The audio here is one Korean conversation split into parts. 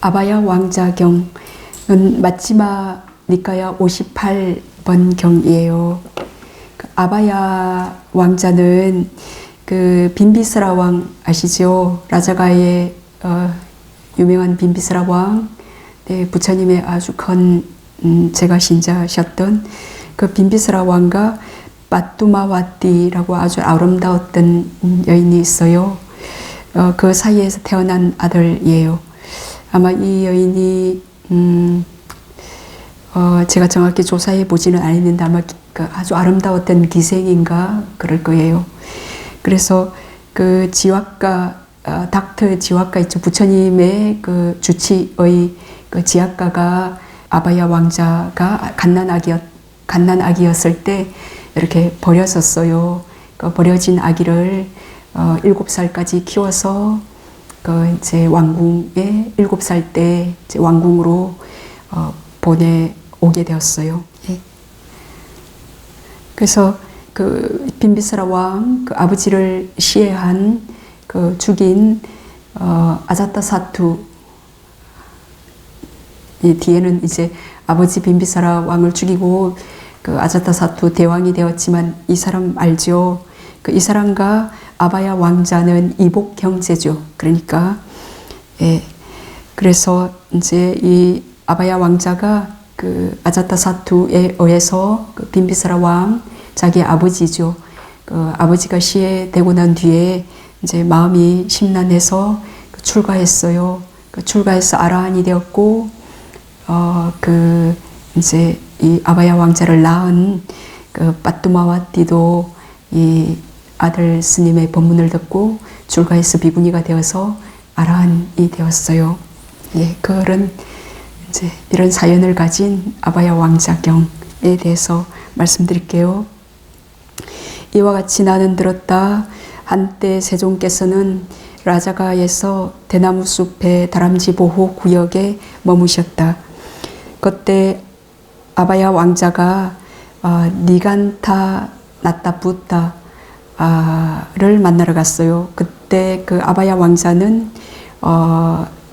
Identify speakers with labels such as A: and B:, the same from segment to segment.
A: 아바야 왕자경은 마지막 니까야 58번 경이에요. 그 아바야 왕자는 그 빈비스라 왕 아시죠? 라자가의 유명한 빈비스라 왕, 네, 부처님의 아주 큰 제가 신자셨던 그 빈비스라 왕과 빠뚜마와띠라고 아주 아름다웠던 여인이 있어요. 그 사이에서 태어난 아들이에요. 아마 이 여인이 제가 정확히 조사해 보지는 않았는데 아마 그 아주 아름다웠던 기생인가 그럴 거예요. 그래서 그 지화가 닥터 지화가 있죠. 부처님의 그 주치의 그 지화가가 아바야 왕자가 갓난아기였을 때 이렇게 버려졌어요. 그 버려진 아기를 7살까지 키워서 그 이제 왕궁에 7살 때 이제 왕궁으로 보내오게 되었어요. 예. 그래서 그 빈비스라 왕 그 아버지를 시해한 그 죽인 아자타사투 이 뒤에는 이제 아버지 빈비스라 왕을 죽이고 그 아자타사투 대왕이 되었지만 이 사람 알죠? 그 이 사람과 아바야 왕자는 이복 형제죠. 그러니까 예. 그래서 이제 이 아바야 왕자가 그 아자타사투에 의해서 그 빈비스라 왕 자기 아버지죠. 그 아버지가 시해되고 난 뒤에 이제 마음이 심란해서 출가했어요. 그 출가해서 아라한이 되었고 그 이제 이 아바야 왕자를 낳은 그 빠뚜마와띠도 이 아들 스님의 법문을 듣고 출가해서 비구니가 되어서 아라한이 되었어요. 예, 그런 이제 이런 사연을 가진 아바야 왕자경에 대해서 말씀드릴게요. 이와 같이 나는 들었다. 한때 세종께서는 라자가에서 대나무 숲의 다람쥐 보호 구역에 머무셨다. 그때 아바야 왕자가 니간타 나타부타를 만나러 갔어요. 그때 그 아바야 왕자는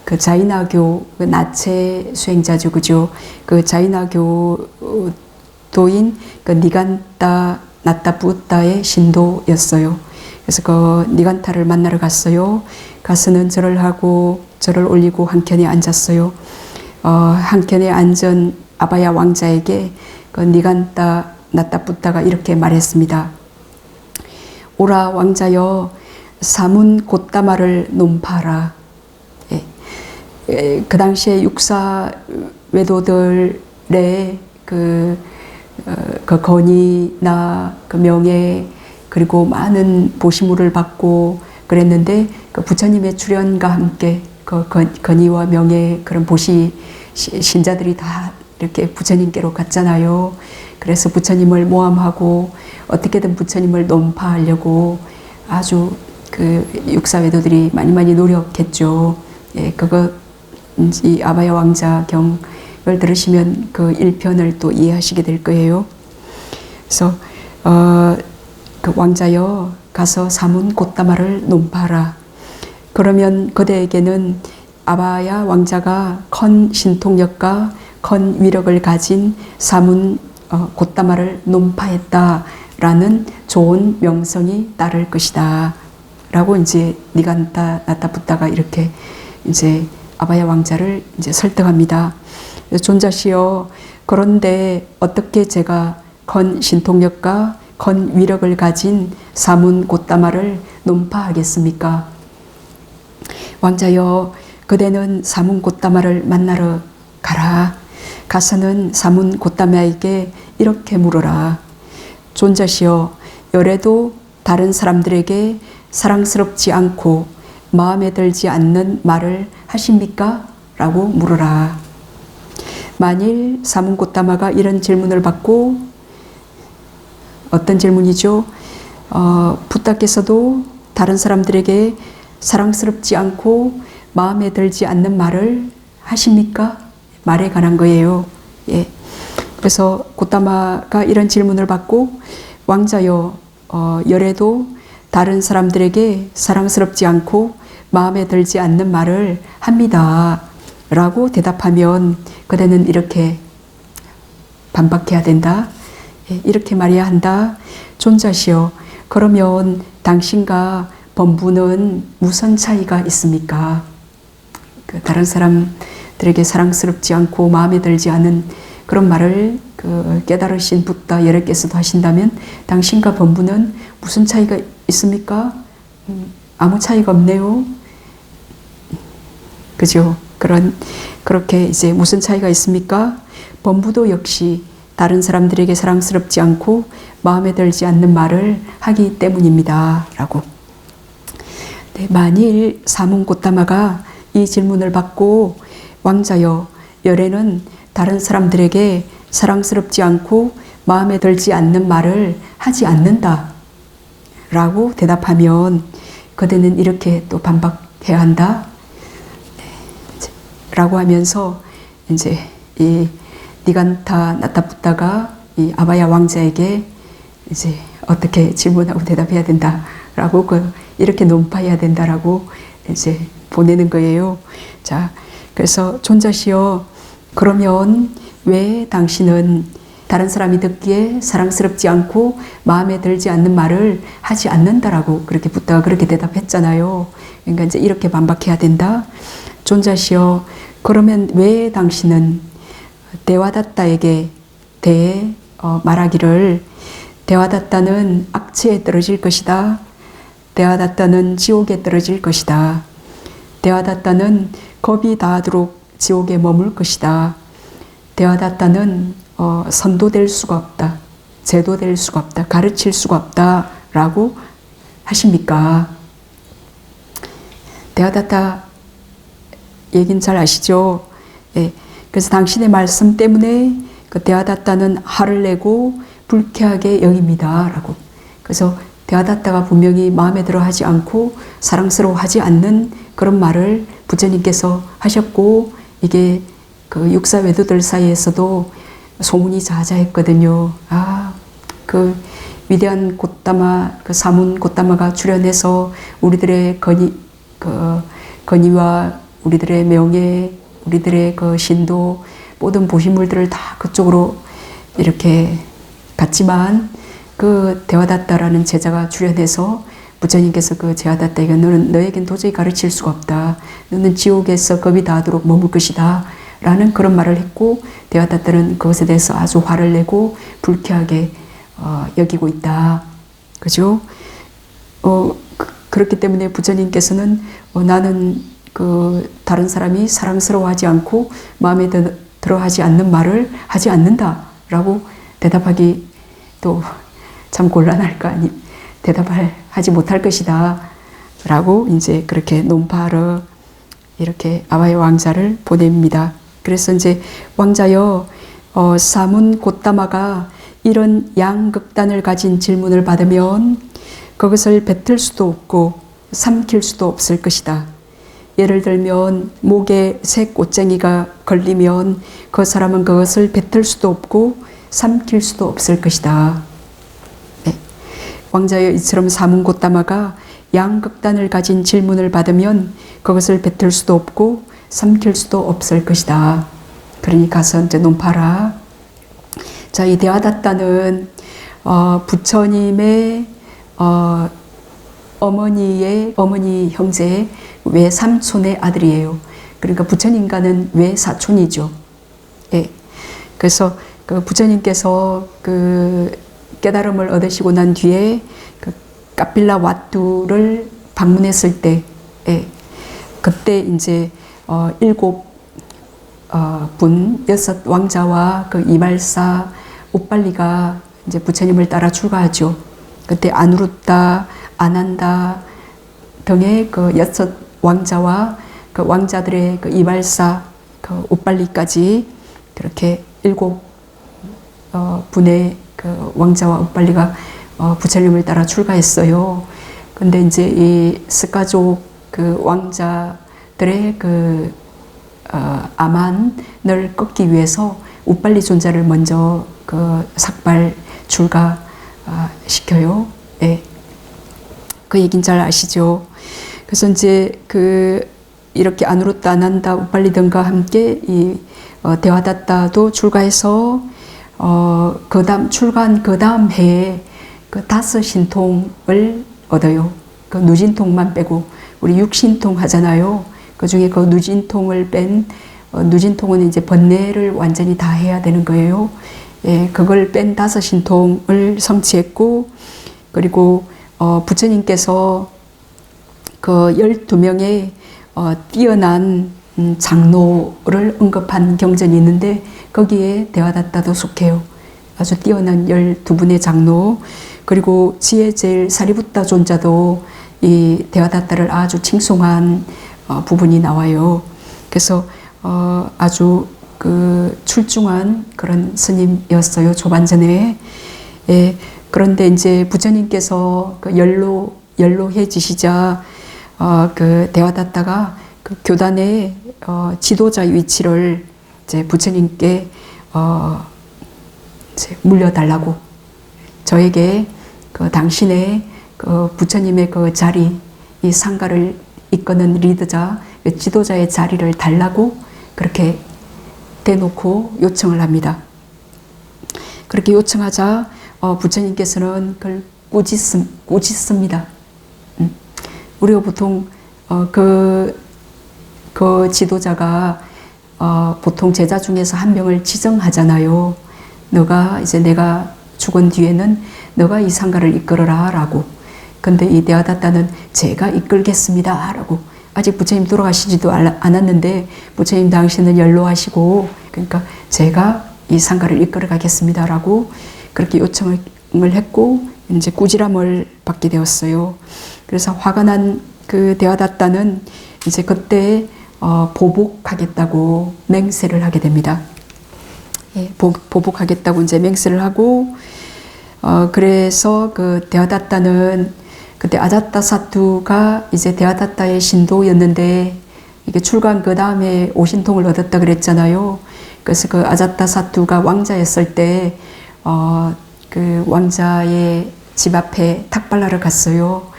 A: 그 자이나교 그 나체 수행자죠, 그죠? 그 자이나교도인 그 니간타 나타부타의 신도였어요. 그래서 그 니간타를 만나러 갔어요. 가서는 절을 하고 절을 올리고 한켠에 앉았어요. 한켠에 앉은 아바야 왕자에게 그 니간타 나타부타가 이렇게 말했습니다. 오라 왕자여, 사문 곧다마를 논파라. 그 당시에 육사 외도들의 그 건의나 그 명예 그리고 많은 보시물을 받고 그랬는데 그 부처님의 출현과 함께 그 건의와 명예 그런 보시 신자들이 다 이렇게 부처님께로 갔잖아요. 그래서 부처님을 모함하고 어떻게든 부처님을 논파하려고 아주 그 육사외도들이 많이 노력했죠. 예, 그거 이 아바야 왕자 경을 들으시면 그 1편을 또 이해하시게 될 거예요. 그래서 그 왕자여, 가서 사문 곧다마를 논파라. 그러면 그대에게는 아바야 왕자가 컨 신통력과 컨 위력을 가진 사문 곧다마를 논파했다라는 좋은 명성이 따를 것이다. 라고 이제 니간타 나타부타가 이렇게 이제 아바야 왕자를 이제 설득합니다. 존자시여, 그런데 어떻게 제가 컨 신통력과 컨 위력을 가진 사문 곧다마를 논파하겠습니까? 왕자여, 그대는 사문 곧다마를 만나러 가라. 가서는 사문 곧다마에게 이렇게 물어라. 존자시여, 열에도 다른 사람들에게 사랑스럽지 않고 마음에 들지 않는 말을 하십니까? 라고 물어라. 만일 사문 곧다마가 이런 질문을 받고, 어떤 질문이죠? 부타께서도 다른 사람들에게 사랑스럽지 않고 마음에 들지 않는 말을 하십니까? 말에 관한 거예요. 예. 그래서 곧다마가 이런 질문을 받고, 왕자여, 열에도 다른 사람들에게 사랑스럽지 않고 마음에 들지 않는 말을 합니다. 라고 대답하면 그대는 이렇게 반박해야 된다. 이렇게 말해야 한다. 존자시여, 그러면 당신과 범부는 무슨 차이가 있습니까? 다른 사람들에게 사랑스럽지 않고 마음에 들지 않은 그런 말을 깨달으신 붓다 여러께서도 하신다면 당신과 범부는 무슨 차이가 있습니까? 아무 차이가 없네요. 그죠? 그렇게 이제 무슨 차이가 있습니까? 범부도 역시 다른 사람들에게 사랑스럽지 않고 마음에 들지 않는 말을 하기 때문입니다. 라고. 네, 만일 사문고타마가 이 질문을 받고 왕자여, 열애는 다른 사람들에게 사랑스럽지 않고 마음에 들지 않는 말을 하지 않는다 라고 대답하면 그대는 이렇게 또 반박해야 한다. 라고 하면서 이제 이 니간타 나타붓다가 이 아바야 왕자에게 이제 어떻게 질문하고 대답해야 된다라고 이렇게 논파해야 된다라고 이제 보내는 거예요. 자, 그래서 존자시여, 그러면 왜 당신은 다른 사람이 듣기에 사랑스럽지 않고 마음에 들지 않는 말을 하지 않는다라고 그렇게 붓다가 그렇게 대답했잖아요. 그러니까 이제 이렇게 반박해야 된다. 존자시여, 그러면 왜 당신은 데와다타에게 대해 말하기를 데와다타는 악취에 떨어질 것이다. 데와다타는 지옥에 떨어질 것이다. 데와다타는 겁이 다하도록 지옥에 머물 것이다. 데와다타는 선도될 수가 없다. 제도될 수가 없다. 가르칠 수가 없다. 라고 하십니까? 데와다타 얘긴 잘 아시죠? 예. 그래서 당신의 말씀 때문에 그 데와다타는 화를 내고 불쾌하게 여깁니다. 라고. 그래서 데와다타가 분명히 마음에 들어 하지 않고 사랑스러워 하지 않는 그런 말을 부처님께서 하셨고, 이게 그 육사 외도들 사이에서도 소문이 자자했거든요. 그 위대한 고타마, 그 사문 고타마가 출연해서 우리들의 건의와 우리들의 명예, 우리들의 그 신도, 모든 보시물들을 다 그쪽으로 이렇게 갔지만, 그 데와다타라는 제자가 출연해서 부처님께서 그 데와다타에게 너는 너에겐 도저히 가르칠 수가 없다. 너는 지옥에서 겁이 다하도록 머물 것이다. 라는 그런 말을 했고, 데와다타는 그것에 대해서 아주 화를 내고 불쾌하게 여기고 있다. 그죠? 그렇기 때문에 부처님께서는 나는 그 다른 사람이 사랑스러워하지 않고 마음에 들어하지 않는 말을 하지 않는다 라고 대답하기 또 참 곤란할 거 아니, 하지 못할 것이다 라고 이제 그렇게 논파하러 이렇게 아바야 왕자를 보냅니다. 그래서 이제 왕자여, 사문 고타마가 이런 양극단을 가진 질문을 받으면 그것을 뱉을 수도 없고 삼킬 수도 없을 것이다. 예를 들면 목에 새 꽃쟁이가 걸리면 그 사람은 그것을 뱉을 수도 없고 삼킬 수도 없을 것이다. 네. 왕자여, 이처럼 사문고타마가 양극단을 가진 질문을 받으면 그것을 뱉을 수도 없고 삼킬 수도 없을 것이다. 그러니 가서 이제 논파라. 자, 이 데와다타는 부처님의 어머니 형제의 외삼촌의 아들이에요. 그러니까 부처님과는 외사촌이죠. 예. 그래서 그 부처님께서 그 깨달음을 얻으시고 난 뒤에 그 카필라 와투를 방문했을 때, 예. 그때 이제 6 왕자와 그 이발사 오빨리가 이제 부처님을 따라 출가하죠. 그때 아누루타, 아난다 등의 그 6 왕자와 그 왕자들의 그 이발사, 그 오빨리까지 그렇게 7 분의 그 왕자와 오빨리가 부처님을 따라 출가했어요. 근데 이제 이 스카족 그 왕자들의 그 아만을 꺾기 위해서 우빨리 존자를 먼저 그 삭발 출가 시켜요. 예. 그 얘긴 잘 아시죠? 그래서 이제 그 이렇게 아누르타 아난다 우팔리등과 함께 이 데와다타도 출가해서 그다음 출가한 그다음 해에 그 5 신통을 얻어요. 그 누진통만 빼고 우리 6신통 하잖아요. 그 중에 그 누진통을 뺀 누진통은 이제 번뇌를 완전히 다 해야 되는 거예요. 예, 그걸 뺀 5 신통을 성취했고, 그리고 부처님께서 그 12명의 뛰어난 장로를 언급한 경전이 있는데 거기에 데와다타도 속해요. 아주 뛰어난 12분의 장로, 그리고 지혜 제일 사리부타 존자도 이 데와다타를 아주 칭송한 부분이 나와요. 그래서 아주 그 출중한 그런 스님이었어요, 조반전에. 예, 그런데 이제 부처님께서 그 연로해지시자 그 데와다타가 그 교단의 지도자의 위치를 이제 부처님께 이제 물려달라고, 저에게 그 당신의 그 부처님의 그 자리, 이 상가를 이끄는 리더자, 그 지도자의 자리를 달라고 그렇게 대놓고 요청을 합니다. 그렇게 요청하자 부처님께서는 그걸 꾸짖습니다. 우리가 보통 그 지도자가 보통 제자 중에서 한 명을 지정하잖아요. 너가 이제 내가 죽은 뒤에는 너가 이 상가를 이끌어라 라고. 근데 이 데와다타는 제가 이끌겠습니다 라고. 아직 부처님 돌아가시지도 않았는데 부처님 당신은 연로하시고, 그러니까 제가 이 상가를 이끌어 가겠습니다 라고 그렇게 요청을 했고, 이제 꾸지람을 받게 되었어요. 그래서 화가 난 그 데와다타는 이제 그때 보복하겠다고 맹세를 하게 됩니다. 예, 보복하겠다고 이제 맹세를 하고, 그래서 그 데와다타는 그때 아자타사투가 이제 데와다타의 신도였는데, 이게 출가한 그 다음에 오신통을 얻었다 그랬잖아요. 그래서 그 아자타사투가 왕자였을 때 그 왕자의 집 앞에 탁발라를 갔어요.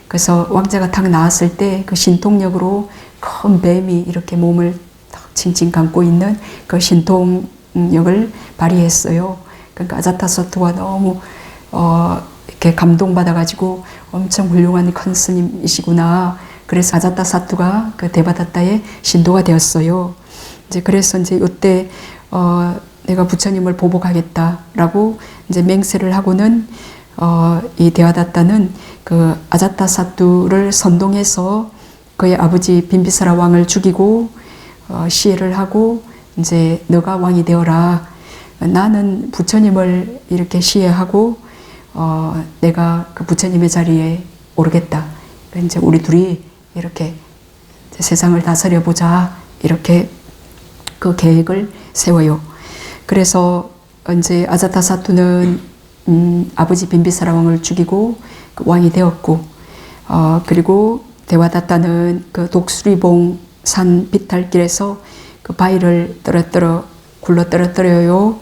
A: 그래서 왕자가 탁 나왔을 때 그 신통력으로 큰 뱀이 이렇게 몸을 탁 칭칭 감고 있는 그 신통력을 발휘했어요. 그러니까 아자타사투가 너무 이렇게 감동받아가지고 엄청 훌륭한 큰 스님이시구나. 그래서 아자타사투가 그 데와다타의 신도가 되었어요. 이제 그래서 이제 이때 내가 부처님을 보복하겠다라고 이제 맹세를 하고는 이 데와다타는 그 아자타사투를 선동해서 그의 아버지 빈비사라 왕을 죽이고 시해를 하고, 이제 너가 왕이 되어라. 나는 부처님을 이렇게 시해하고 내가 그 부처님의 자리에 오르겠다. 이제 우리 둘이 이렇게 세상을 다스려 보자. 이렇게 그 계획을 세워요. 그래서 이제 아자타사투는 아버지 빈비사라 왕을 죽이고 그 왕이 되었고, 그리고 데와다타는 그 독수리봉 산 비탈길에서 그 바위를 굴러 떨어뜨려요.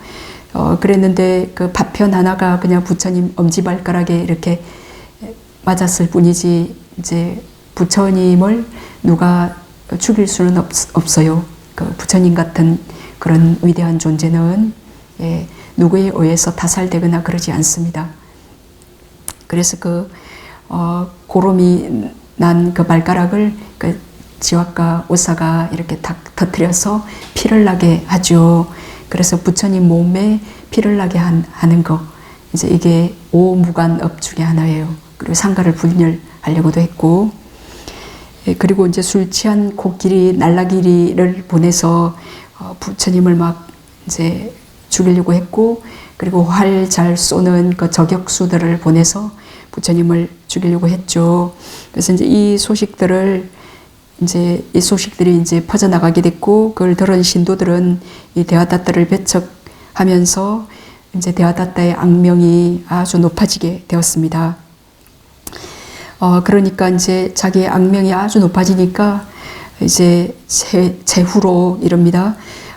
A: 그랬는데 그 파편 하나가 그냥 부처님 엄지발가락에 이렇게 맞았을 뿐이지, 이제 부처님을 누가 죽일 수는 없어요. 그 부처님 같은 그런 위대한 존재는 누구에 의해서 타살되거나 그러지 않습니다. 그래서 그 고름이 난 그 발가락을 그 지와카 오사가 이렇게 탁 터뜨려서 피를 나게 하죠. 그래서 부처님 몸에 피를 나게 하는 거, 이제 이게 오무간업 중에 하나예요. 그리고 상가를 분열하려고도 했고, 그리고 이제 술 취한 코끼리 날라기리를 보내서 부처님을 막 이제 죽이려고 했고, 그리고 활 잘 쏘는 그 저격수들을 보내서 부처님을 죽이려고 했죠. 그래서 이제 이 소식들이 이제 퍼져나가게 됐고, 그걸 들은 신도들은 이 데와다타를 배척하면서 이제 데와다타의 악명이 아주 높아지게 되었습니다. 그러니까 이제 자기의 악명이 아주 높아지니까 이제 제후로 이럽니다.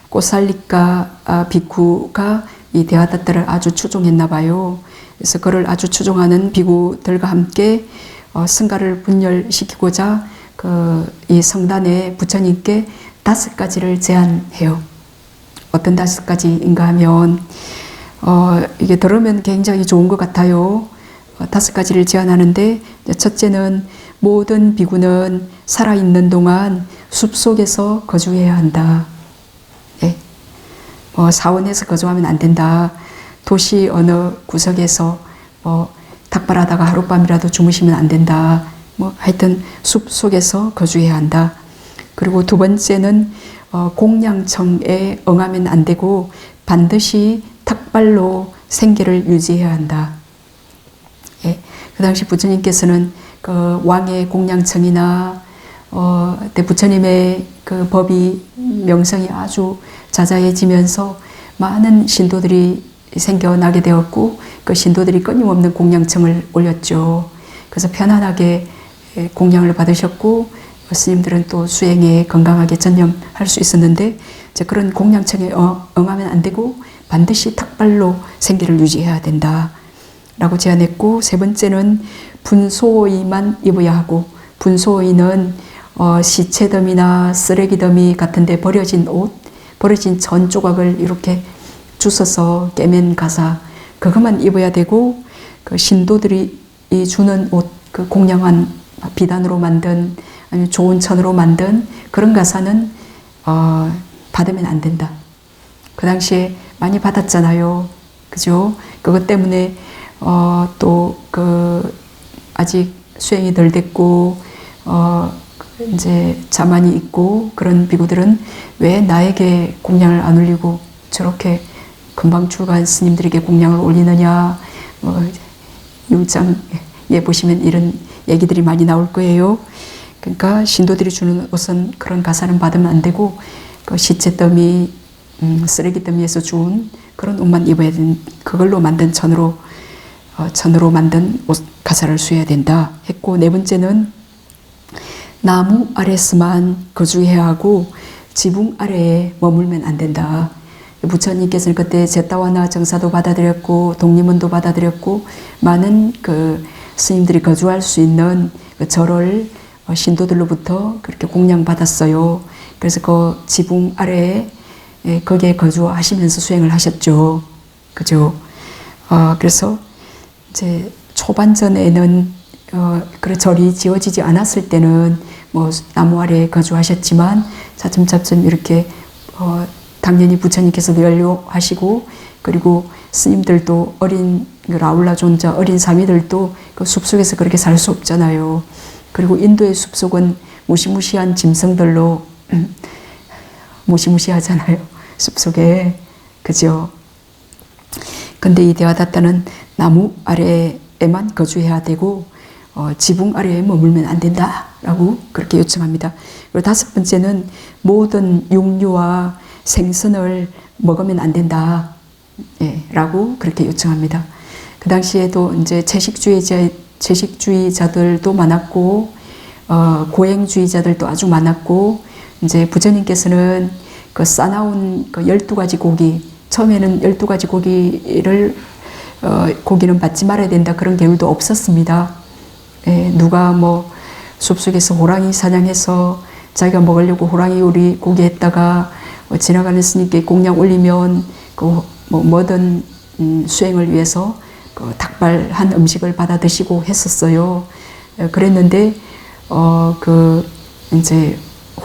A: 꼬살리카 비쿠가 이 데와다타를 아주 추종했나 봐요. 그래서 그를 아주 추종하는 비구들과 함께 승가를 분열시키고자 이 성단에 부처님께 5가지를 제안해요. 어떤 5가지인가 하면, 이게 들으면 굉장히 좋은 것 같아요. 5가지를 제안하는데, 첫째는 모든 비구는 살아있는 동안 숲속에서 거주해야 한다. 예. 사원에서 거주하면 안 된다. 도시 어느 구석에서 닭발하다가 하룻밤이라도 주무시면 안 된다. 하여튼 숲속에서 거주해야 한다. 그리고 두 번째는 공양청에 응하면 안 되고 반드시 탁발로 생계를 유지해야 한다. 예. 그 당시 부처님께서는 그 왕의 공양청이나 부처님의 그 법이 명성이 아주 자자해지면서 많은 신도들이 생겨나게 되었고 그 신도들이 끊임없는 공양청을 올렸죠. 그래서 편안하게 공양을 받으셨고 스님들은 또 수행에 건강하게 전념할 수 있었는데 이제 그런 공양청에 응하면 안 되고 반드시 탁발로 생계를 유지해야 된다 라고 제안했고, 세 번째는 분소의만 입어야 하고, 분소의는 시체더미나 쓰레기더미 같은데 버려진 옷, 버려진 전 조각을 이렇게 주워서 깨면 가사 그것만 입어야 되고, 그 신도들이 주는 옷, 그 공양한 비단으로 만든 아니면 좋은 천으로 만든 그런 가사는 받으면 안 된다. 그 당시에 많이 받았잖아요. 그죠? 그것 때문에 또 아직 수행이 덜 됐고 이제 자만이 있고 그런 비구들은 왜 나에게 공양을 안 올리고 저렇게 금방 출가한 스님들에게 공양을 올리느냐, 율장에 보시면 이런 얘기들이 많이 나올 거예요. 그러니까 신도들이 주는 옷은 그런 가사는 받으면 안 되고 그 시체 더미, 쓰레기 더미에서 주운 그런 옷만 입어야 되는, 그걸로 만든 천으로 만든 옷 가사를 수여야 된다 했고, 네 번째는 나무 아래에서만 거주해야 하고 지붕 아래에 머물면 안 된다. 부처님께서는 그때 제타와나 정사도 받아들였고 독립문도 받아들였고 많은 그 스님들이 거주할 수 있는 그 절을 신도들로부터 그렇게 공양받았어요. 그래서 그 지붕 아래에 거기에 거주하시면서 수행을 하셨죠. 그죠? 그래서 이제 초반전에는 그런 절이 지어지지 않았을 때는 나무 아래에 거주하셨지만 차츰차츰 이렇게 당연히 부처님께서도 연료하시고 그리고 스님들도 어린 라울라 존자 어린 사미들도 그 숲속에서 그렇게 살 수 없잖아요. 그리고 인도의 숲속은 무시무시한 짐승들로 무시무시하잖아요. 숲속에. 그죠? 근데 이 대화다타는 나무 아래에만 거주해야 되고 지붕 아래에 머물면 안 된다라고 그렇게 요청합니다. 그리고 다섯 번째는 모든 육류와 생선을 먹으면 안 된다. 라고 그렇게 요청합니다. 그 당시에도 이제 채식주의자들도 많았고, 고행주의자들도 아주 많았고, 이제 부처님께서는 그 싸나운 그 12가지 고기, 처음에는 12가지 고기는 받지 말아야 된다. 그런 계율도 없었습니다. 누가 숲속에서 호랑이 사냥해서 자기가 먹으려고 호랑이 요리 고기 했다가 지나가는 스님께 공양 올리면 뭐든 수행을 위해서 그 닭발한 음식을 받아 드시고 했었어요. 그랬는데 이제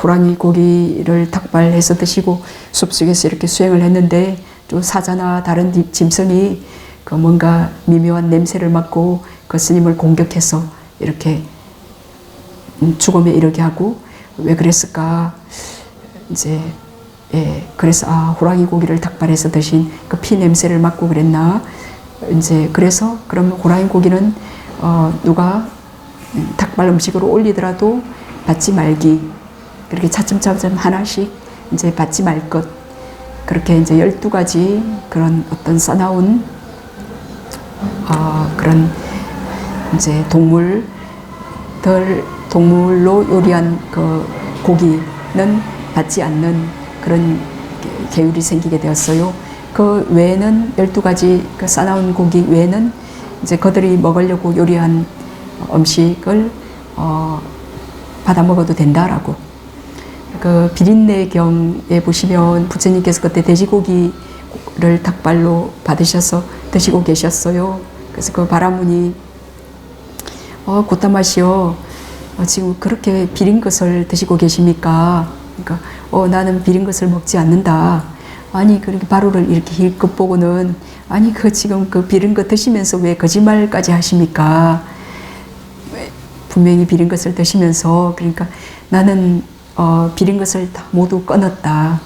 A: 호랑이 고기를 닭발해서 드시고 숲속에서 이렇게 수행을 했는데 또 사자나 다른 짐승이 그 뭔가 미묘한 냄새를 맡고 그 스님을 공격해서 이렇게 죽음에 이르게 하고, 왜 그랬을까? 이제 그래서 호랑이 고기를 닭발해서 드신 그 피 냄새를 맡고 그랬나? 이제 그래서 그러면 호랑이 고기는 누가 닭발 음식으로 올리더라도 받지 말기. 그렇게 차츰차츰 하나씩 이제 받지 말 것. 그렇게 이제 12가지 그런 어떤 싸나운 그런 이제 동물로 요리한 그 고기는 받지 않는 그런 계율이 생기게 되었어요. 그 외에는 12가지 그 싸나운 고기 외에는 이제 그들이 먹으려고 요리한 음식을 받아 먹어도 된다라고. 그 비린내경에 보시면 부처님께서 그때 돼지고기를 닭발로 받으셔서 드시고 계셨어요. 그래서 그 바라문이 고타마시오, 지금 그렇게 비린 것을 드시고 계십니까? 그러니까 나는 비린 것을 먹지 않는다. 아니 그렇게 바로를 이렇게 힐끗 보고는 아니 그 지금 그 비린 거 드시면서 왜 거짓말까지 하십니까? 분명히 비린 것을 드시면서 그러니까 나는 비린 것을 다 모두 끊었다.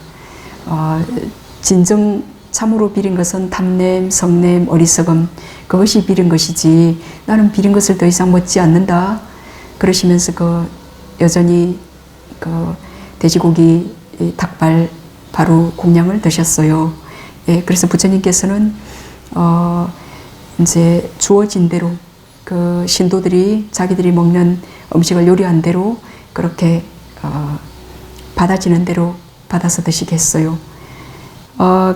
A: 진정 참으로 비린 것은 탐냄, 성냄, 어리석음, 그것이 비린 것이지 나는 비린 것을 더 이상 먹지 않는다. 그러시면서 그 여전히 그 돼지고기 닭발 바로 공양을 드셨어요. 예, 그래서 부처님께서는 이제 주어진 대로 그 신도들이 자기들이 먹는 음식을 요리한 대로 그렇게 받아지는 대로 받아서 드시겠어요.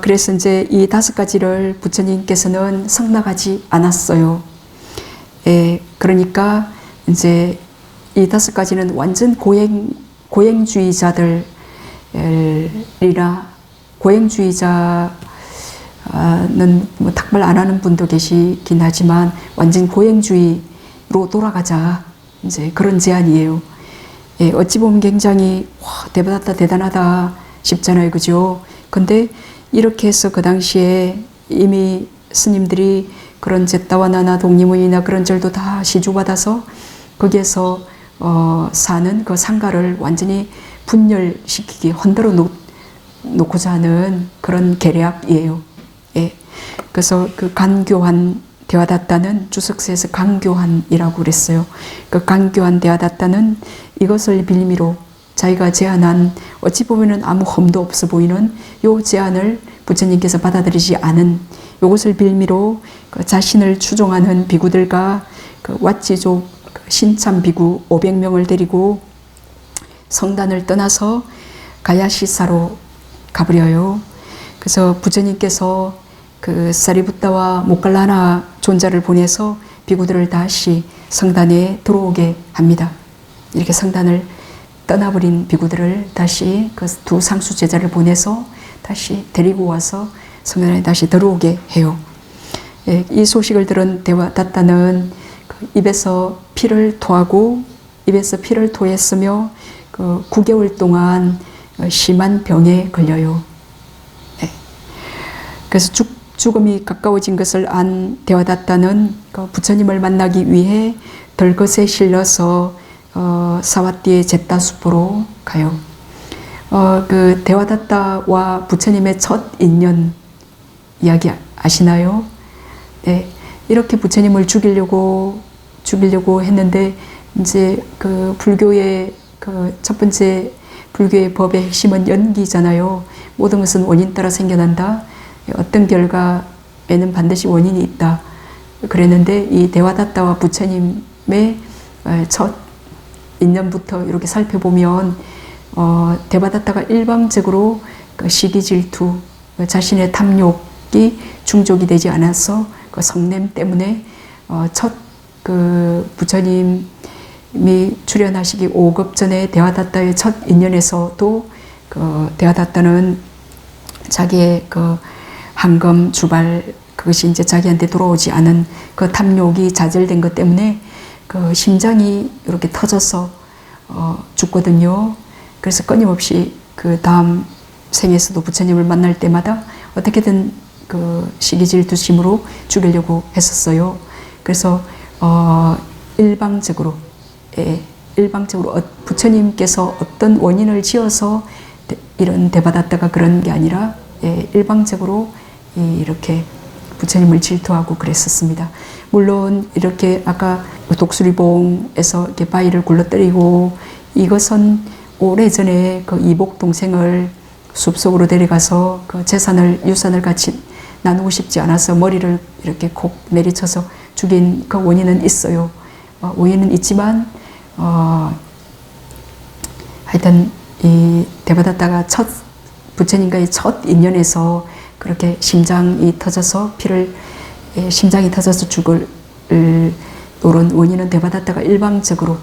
A: 그래서 이제 이 5가지를 부처님께서는 성납하지 않았어요. 예, 그러니까 이제 이 5가지는 완전 고행주의자들이라, 고행주의자는 뭐 닭발 안 하는 분도 계시긴 하지만 완전 고행주의로 돌아가자, 이제 그런 제안이에요. 예, 어찌 보면 굉장히 대단하다 싶잖아요, 그죠? 근데 이렇게 해서 그 당시에 이미 스님들이 그런 제따와나나 독립문이나 그런 절도 다 시주받아서 거기에서 사는 그 상가를 완전히 분열시키기, 흔들어 놓고자 하는 그런 계략이에요. 예. 그래서 그 간교한 대화다따는 주석서에서 강교한이라고 그랬어요. 그 강교한 대화다따는 이것을 빌미로 자기가 제안한 어찌 보면은 아무 험도 없어 보이는 요 제안을 부처님께서 받아들이지 않은 요것을 빌미로 그 자신을 추종하는 비구들과 그 왓지족 신참 비구 500명을 데리고 성단을 떠나서 가야시사로 가버려요. 그래서 부처님께서 그 사리부타와 모칼라나 존자를 보내서 비구들을 다시 성단에 들어오게 합니다. 이렇게 성단을 떠나버린 비구들을 다시 그 두 상수 제자를 보내서 다시 데리고 와서 성단에 다시 들어오게 해요. 예, 이 소식을 들은 대화다따는 그 입에서 피를 토하고 입에서 피를 토했으며 그 9개월 동안 심한 병에 걸려요. 네. 그래서 죽음이 가까워진 것을 안 대화다따는 그 부처님을 만나기 위해 덜것에 실려서 사와띠의 제따수포로 가요. 그 대화다따와 부처님의 첫 인연 이야기 아시나요? 네. 이렇게 부처님을 죽이려고 했는데 이제 그 불교의 그 첫 번째 불교의 법의 핵심은 연기잖아요. 모든 것은 원인 따라 생겨난다. 어떤 결과에는 반드시 원인이 있다. 그랬는데 이 대화다따와 부처님의 첫 인연부터 이렇게 살펴보면 대화다따가 일방적으로 그 시기 질투, 자신의 탐욕이 중족이 되지 않아서 그 성냄 때문에 첫 그 부처님이 출연하시기 5급 전에 대화다따의 첫 인연에서도 그 대화다따는 자기의 그 한검 주발 그것이 이제 자기한테 돌아오지 않은 그 탐욕이 좌절된 것 때문에 그 심장이 이렇게 터져서 죽거든요. 그래서 끊임없이 그 다음 생에서도 부처님을 만날 때마다 어떻게든 그 시기질투심으로 죽이려고 했었어요. 그래서 일방적으로 부처님께서 어떤 원인을 지어서 이런 대바다다가 그런 게 아니라 일방적으로 이렇게 부처님을 질투하고 그랬었습니다. 물론 이렇게 아까 독수리봉에서 이렇게 바위를 굴러뜨리고 이것은 오래전에 그 이복 동생을 숲속으로 데려가서 그 유산을 같이 나누고 싶지 않아서 머리를 이렇게 콕 내리쳐서 죽인 그 원인은 있어요. 원인은 있지만 하여튼 이 대바다다가 부처님과의 첫 인연에서 그렇게 심장이 터져서 심장이 터져서 죽을 노른 원인은 대바다다가 일방적으로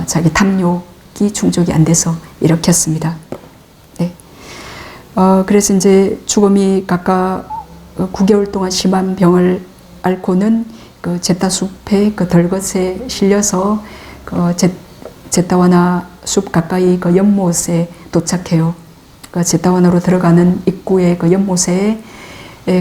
A: 자기 탐욕 혈액이 충족이 안 돼서 일으켰습니다. 네. 그래서 이제 죽음이 각각 9개월 동안 심한 병을 앓고는 그 제타숲의 그 덜것에 실려서 그 제타와나 숲 가까이 그 연못에 도착해요. 그 제타와나로 들어가는 입구의 그 연못에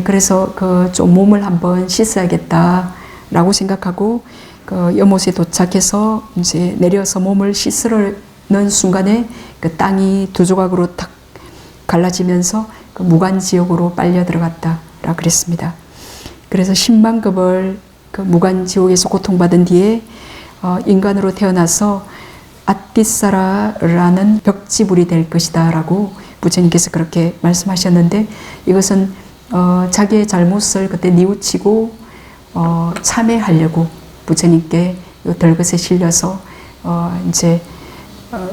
A: 그래서 그 좀 몸을 한번 씻어야겠다라고 생각하고 그 연못에 도착해서 이제 내려서 몸을 씻으려는 순간에 그 땅이 두 조각으로 탁 갈라지면서 그 무간지옥으로 빨려 들어갔다라고 그랬습니다. 그래서 10만 급을 그 무간지옥에서 고통받은 뒤에 인간으로 태어나서 아띠사라라는 벽지불이 될 것이다 라고 부처님께서 그렇게 말씀하셨는데, 이것은 자기의 잘못을 그때 뉘우치고 참회하려고 부처님께 덜것에 실려서 이제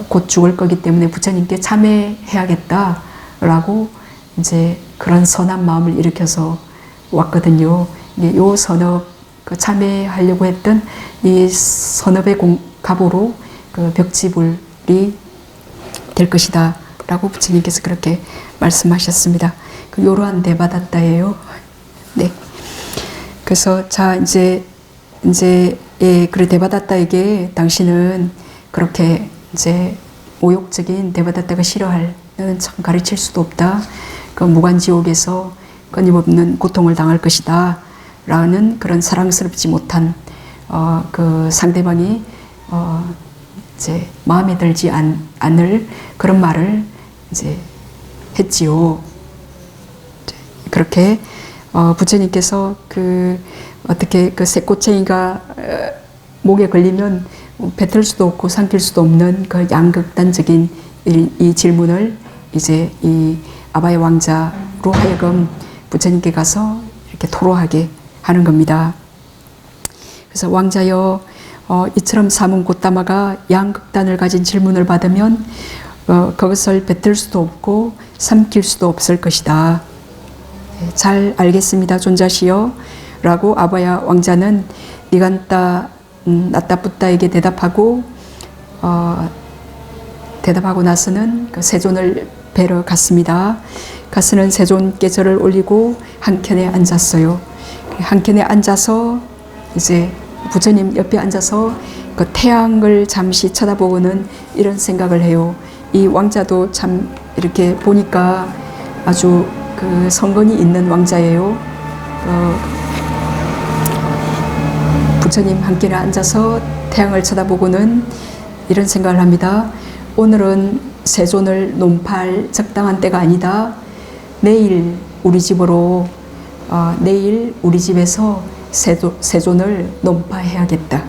A: 곧 죽을 거기 때문에 부처님께 참회해야겠다라고 이제 그런 선한 마음을 일으켜서 왔거든요. 요 선업, 그 참회하려고 했던 이 선업의 갑으로 그 벽지불이 될 것이다 라고 부처님께서 그렇게 말씀하셨습니다. 그 요로한 대바다따예요. 네. 그래서 자 이제 그래 대바다따에게 당신은 그렇게 이제 모욕적인 대바다따가 싫어할 너는 참 가르칠 수도 없다. 그 무간지옥에서 끊임없는 고통을 당할 것이다 라는 그런 사랑스럽지 못한 그 상대방이 이제 마음에 들지 않을 그런 말을 이제 했지요. 그렇게 부처님께서 그 어떻게 그 새꼬챙이가 목에 걸리면 뱉을 수도 없고 삼킬 수도 없는 그 양극단적인 이 질문을 이제 이 아바이 왕자로 하여금 부처님께 가서 이렇게 토로하게 하는 겁니다. 그래서 왕자여, 이처럼 사문 고타마가 양극단을 가진 질문을 받으면 그것을 뱉을 수도 없고 삼킬 수도 없을 것이다. 잘 알겠습니다, 존자시여 라고 아바야 왕자는 니간타 나타붓다에게 대답하고 나서는 그 세존을 뵈러 갔습니다. 가서는 세존께 절을 올리고 한켠에 앉았어요. 한켠에 앉아서 이제 부처님 옆에 앉아서 그 태양을 잠시 쳐다보고는 이런 생각을 해요. 이 왕자도 참 이렇게 보니까 아주 그 성건이 있는 왕자예요. 부처님 한켠에 앉아서 태양을 쳐다보고는 이런 생각을 합니다. 오늘은 세존을 논파할 적당한 때가 아니다. 내일 우리 집으로 내일 우리 집에서 세존을 논파해야겠다.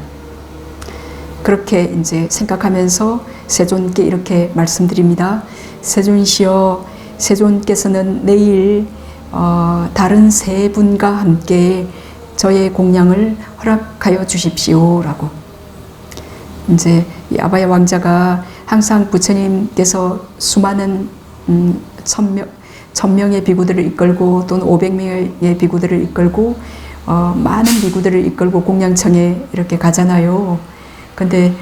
A: 그렇게 이제 생각하면서 세존께 이렇게 말씀드립니다. 세존이시여, 세존께서는 내일 다른 세 분과 함께 저의 공양을 허락하여 주십시오라고. 이제 이 아바야 왕자가 항상 부처님께서 수많은 1000명의 비구들을 이끌고 또는 500명의 비구들을 이끌고 많은 비구들을 이끌고 공양청에 이렇게 가잖아요. 근데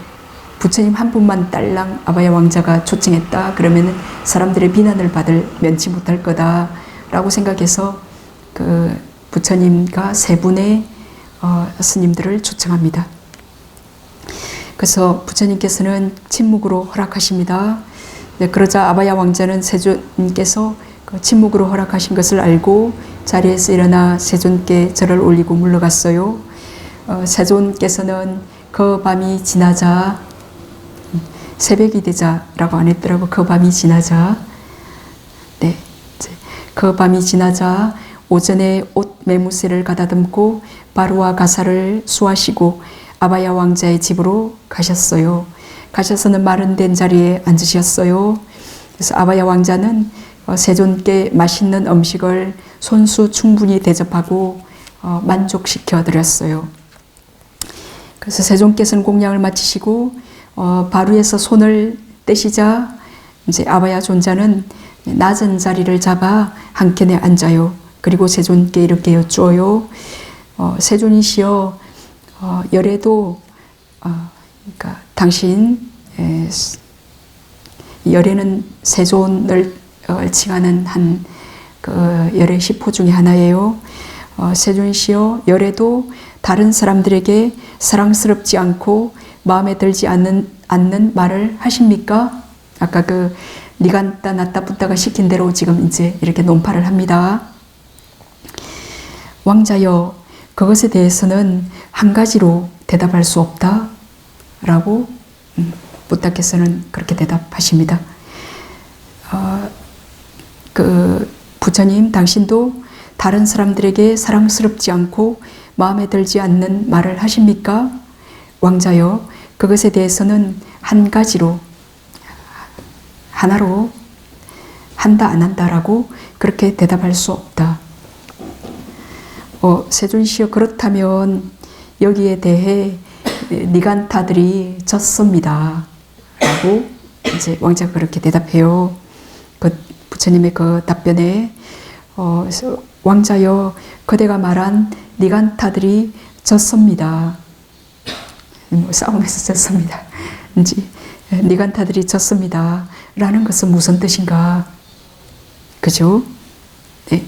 A: 부처님 한 분만 딸랑 아바야 왕자가 초청했다 그러면 사람들의 비난을 받을 면치 못할 거다라고 생각해서 그 부처님과 세 분의 스님들을 초청합니다. 그래서 부처님께서는 침묵으로 허락하십니다. 네, 그러자 아바야 왕자는 세존께서 그 침묵으로 허락하신 것을 알고 자리에서 일어나 세존께 절을 올리고 물러갔어요. 세존께서는 그 밤이 지나자, 새벽이 되자라고 안 했더라고. 그 밤이 지나자, 네, 그 밤이 지나자 오전에 옷 매무새를 가다듬고 바루와 가사를 수하시고 아바야 왕자의 집으로 가셨어요. 가셔서는 마련된 자리에 앉으셨어요. 그래서 아바야 왕자는 세존께 맛있는 음식을 손수 충분히 대접하고 만족시켜 드렸어요. 그래서 세존께서는 공양을 마치시고 바루에서 손을 떼시자 이제 아바야 존자는 낮은 자리를 잡아 한켠에 앉아요. 그리고 세존께 이렇게 여쭈어요. 세존이시여, 열에도 그러니까 당신 열애는 세존을 칭하는 한 그 열애 10호 중에 하나예요. 세존시여, 열애도 다른 사람들에게 사랑스럽지 않고 마음에 들지 않는 말을 하십니까? 아까 그 니간따 나따 붓다가 시킨 대로 지금 이제 이렇게 논파를 합니다. 왕자여, 그것에 대해서는 한 가지로 대답할 수 없다 라고 부타께서는 그렇게 대답하십니다. 그 부처님, 당신도 다른 사람들에게 사랑스럽지 않고 마음에 들지 않는 말을 하십니까? 왕자여, 그것에 대해서는 한 가지로, 하나로 한다 안 한다라고 그렇게 대답할 수 없다. 세존시여, 그렇다면 여기에 대해 니간타들이 졌습니다 라고 이제 왕자가 그렇게 대답해요. 그 부처님의 그 답변에 왕자여, 그대가 말한 니간타들이 졌습니다. 싸움에서 졌습니다. 이제 니간타들이 졌습니다 라는 것은 무슨 뜻인가? 그죠? 네.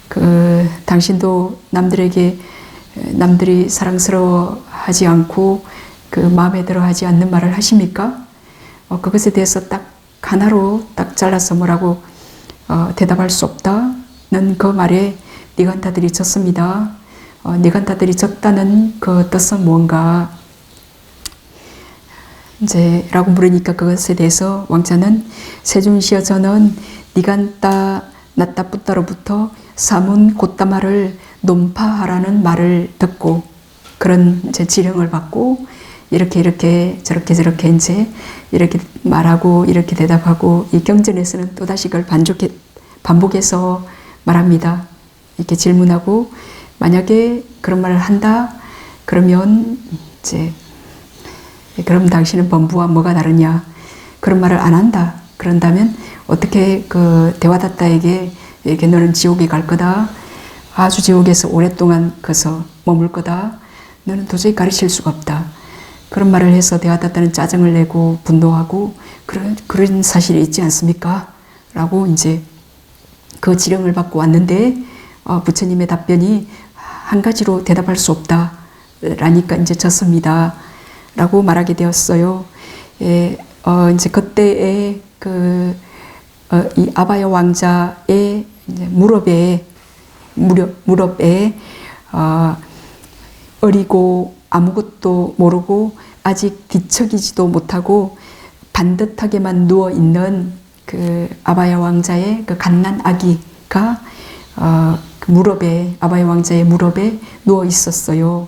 A: 그 당신도 남들이 사랑스러워하지 않고 그 마음에 들어하지 않는 말을 하십니까? 그것에 대해서 딱 하나로 딱 잘라서 뭐라고 대답할 수 없다는 그 말에 니간타들이 졌습니다. 니간타들이 졌다는 그 뜻은 뭔가? 이제 라고 물으니까 그것에 대해서 왕자는 세존시여, 저는 니간따 나따 붓다로부터 사문 곧다마를 논파하라는 말을 듣고 그런 이제 지령을 받고 이렇게 저렇게 이제 이렇게 말하고 이렇게 대답하고, 이 경전에서는 또다시 그걸 반복해서 말합니다. 이렇게 질문하고, 만약에 그런 말을 한다 그러면 이제 그럼 당신은 범부와 뭐가 다르냐? 그런 말을 안 한다 그런다면 어떻게 그 데와다타에게 이렇게 너는 지옥에 갈 거다, 아주 지옥에서 오랫동안 거서 머물 거다, 너는 도저히 가르칠 수가 없다, 그런 말을 해서 데와다타는 짜증을 내고 분노하고 그런 사실이 있지 않습니까? 라고 이제 그 지령을 받고 왔는데 부처님의 답변이 한 가지로 대답할 수 없다 라니까 이제 졌습니다 라고 말하게 되었어요. 이제 그때의 이 아바야 왕자의 이제 무릎에 어리고 아무것도 모르고 아직 뒤척이지도 못하고 반듯하게만 누워 있는 그 아바야 왕자의 그 갓난 아기가 아바야 왕자의 무릎에 누워 있었어요.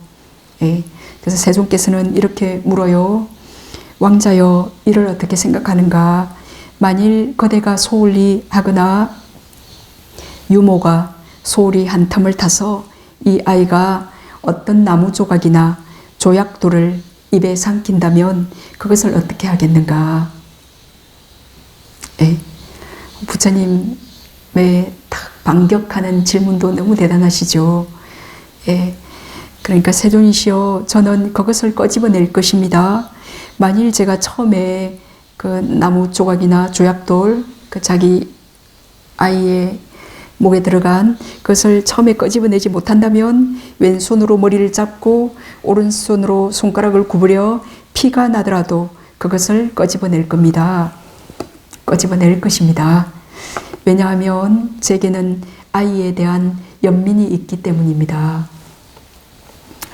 A: 예. 그래서 세존께서는 이렇게 물어요. 왕자여, 이를 어떻게 생각하는가? 만일 그대가 소홀히 하거나 유모가 소홀히 한 텀을 타서 이 아이가 어떤 나무 조각이나 조약돌을 입에 삼킨다면 그것을 어떻게 하겠는가? 예. 부처님의 딱 반격하는 질문도 너무 대단하시죠. 예. 그러니까 세존이시여, 저는 그것을 꺼집어낼 것입니다. 만일 제가 처음에 그 나무 조각이나 조약돌, 그 자기 아이의 목에 들어간 그것을 처음에 꺼집어내지 못한다면 왼손으로 머리를 잡고 오른손으로 손가락을 구부려 피가 나더라도 그것을 꺼집어낼 겁니다. 꺼집어낼 것입니다. 왜냐하면 제게는 아이에 대한 연민이 있기 때문입니다.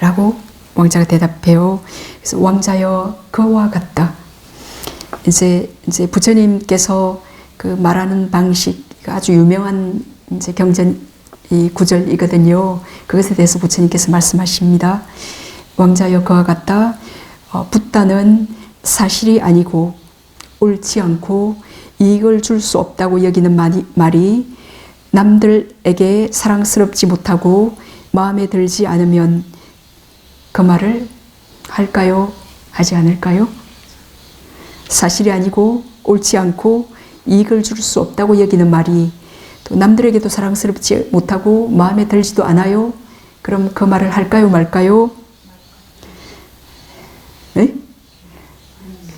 A: 라고 왕자가 대답해요. 그래서 왕자여, 그와 같다. 이제 부처님께서 그 말하는 방식, 아주 유명한 이제 경전 이 구절이거든요. 그것에 대해서 부처님께서 말씀하십니다. 왕자여, 그와 같다. 붓다는 사실이 아니고 옳지 않고 이익을 줄 수 없다고 여기는 말이 남들에게 사랑스럽지 못하고 마음에 들지 않으면 그 말을 할까요? 하지 않을까요? 사실이 아니고 옳지 않고 이익을 줄 수 없다고 여기는 말이 또 남들에게도 사랑스럽지 못하고 마음에 들지도 않아요? 그럼 그 말을 할까요? 말까요? 네?